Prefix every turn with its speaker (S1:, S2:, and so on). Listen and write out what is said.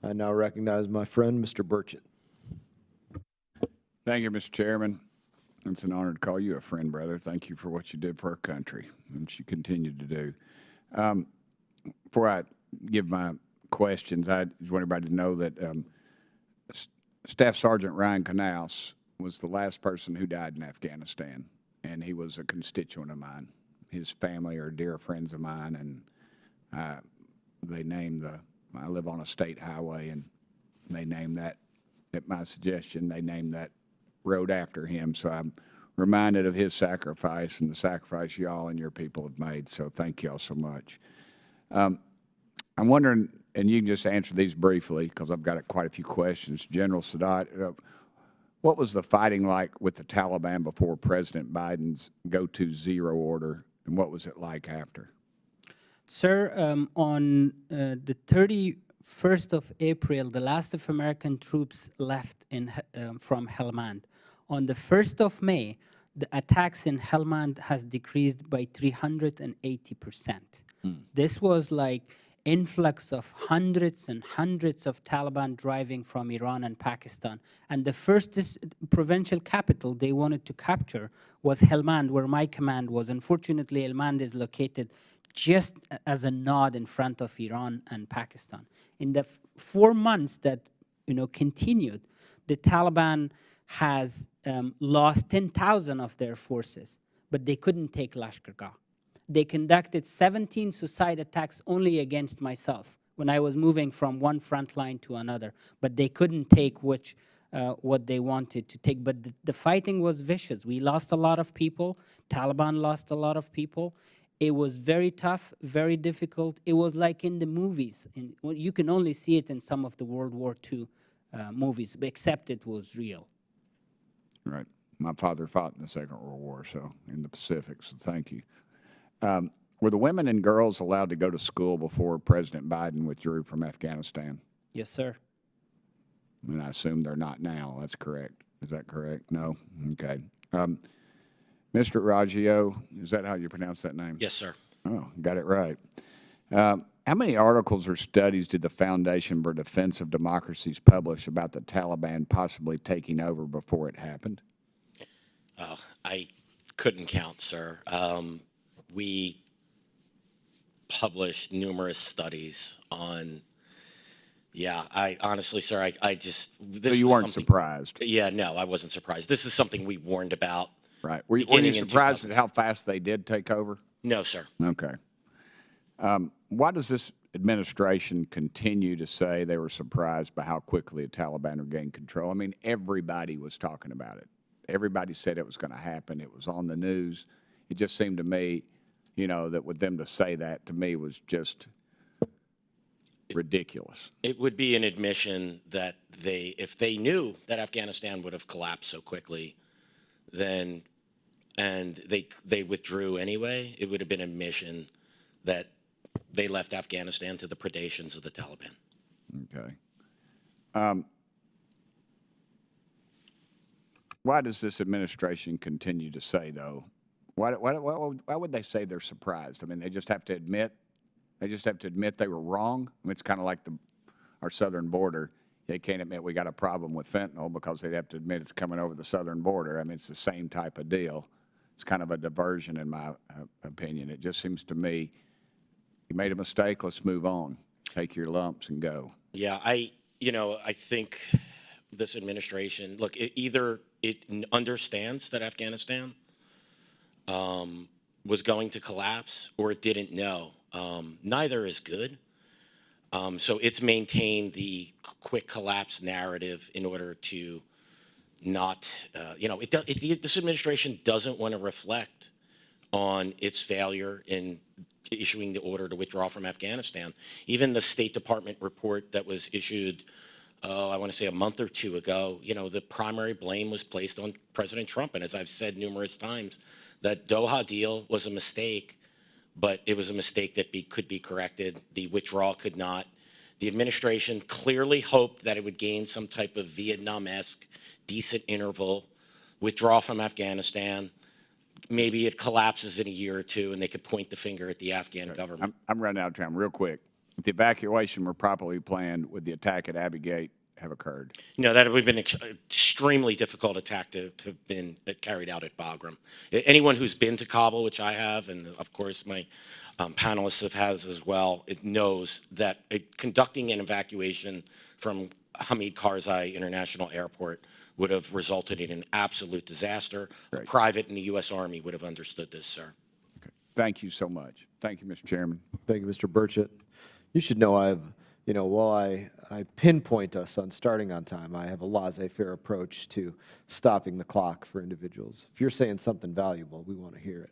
S1: I now recognize my friend, Mr. Burchett.
S2: Thank you, Mr. Chairman. It's an honor to call you a friend, brother. Thank you for what you did for our country and what you continue to do. Before I give my questions, I just want everybody to know that Staff Sergeant Ryan Canals was the last person who died in Afghanistan, and he was a constituent of mine. His family are dear friends of mine, and they named I live on a state highway, and they named that, at my suggestion, they named that road after him. So I'm reminded of his sacrifice and the sacrifice y'all and your people have made. So thank y'all so much. I'm wondering, and you can just answer these briefly because I've got quite a few questions. General Sadat, what was the fighting like with the Taliban before President Biden's go-to zero order, and what was it like after?
S3: Sir, on the 31st of April, the last of American troops left from Helmand. On the 1st of May, the attacks in Helmand has decreased by 380%. This was like influx of hundreds and hundreds of Taliban driving from Iran and Pakistan. And the first provincial capital they wanted to capture was Helmand, where my command was. Unfortunately, Helmand is located just as a nod in front of Iran and Pakistan. In the 4 months that continued, the Taliban has lost 10,000 of their forces, but they couldn't take Lashkar-Gah. They conducted 17 suicide attacks only against myself when I was moving from one front line to another, but they couldn't take what they wanted to take. But the fighting was vicious. We lost a lot of people. Taliban lost a lot of people. It was very tough, very difficult. It was like in the movies. You can only see it in some of the World War II movies, except it was real.
S2: Right. My father fought in the Second World War, so in the Pacific, so thank you. Were the women and girls allowed to go to school before President Biden withdrew from Afghanistan?
S3: Yes, sir.
S2: And I assume they're not now. That's correct. Is that correct? No? Okay. Mr. Raggio, is that how you pronounce that name?
S4: Yes, sir.
S2: Oh, got it right. How many articles or studies did the Foundation for Defense of Democracies publish about the Taliban possibly taking over before it happened?
S4: I couldn't count, sir. We published numerous studies on, I honestly, sir, I just...
S2: So you weren't surprised?
S4: Yeah, no, I wasn't surprised. This is something we warned about.
S2: Right. Were you surprised at how fast they did take over?
S4: No, sir.
S2: Okay. Why does this administration continue to say they were surprised by how quickly the Taliban regained control? I mean, everybody was talking about it. Everybody said it was going to happen. It was on the news. It just seemed to me, that with them to say that to me was just ridiculous.
S4: It would be an admission that if they knew that Afghanistan would have collapsed so quickly, then, and they withdrew anyway, it would have been an admission that they left Afghanistan to the predations of the Taliban.
S2: Okay. Why does this administration continue to say, though? Why would they say they're surprised? I mean, they just have to admit they were wrong. I mean, it's kind of like our southern border. They can't admit we got a problem with fentanyl because they'd have to admit it's coming over the southern border. I mean, it's the same type of deal. It's kind of a diversion, in my opinion. It just seems to me, you made a mistake, let's move on. Take your lumps and go.
S4: Yeah, I think this administration, look, either it understands that Afghanistan was going to collapse or it didn't know. Neither is good. So it's maintained the quick collapse narrative in order to not, this administration doesn't want to reflect on its failure in issuing the order to withdraw from Afghanistan. Even the State Department report that was issued, I want to say a month or two ago, the primary blame was placed on President Trump. And as I've said numerous times, that Doha deal was a mistake, but it was a mistake that could be corrected. The withdrawal could not. The administration clearly hoped that it would gain some type of Vietnam-esque decent interval, withdraw from Afghanistan. Maybe it collapses in a year or two and they could point the finger at the Afghan government.
S2: I'm running out of time real quick. if the evacuation were properly planned, would the attack at Abbey Gate have occurred?
S4: No, that would have been an extremely difficult attack to have been carried out at Bagram. Anyone who's been to Kabul, which I have, and of course my panelists has as well, it knows that conducting an evacuation from Hamid Karzai International Airport would have resulted in an absolute disaster. A private in the U.S. Army would have understood this, sir.
S2: Okay. Thank you so much. Thank you, Mr. Chairman.
S1: Thank you, Mr. Burchett. You should know while I pinpoint us on starting on time, I have a laissez-faire approach to stopping the clock for individuals. If you're saying something valuable, we want to hear it.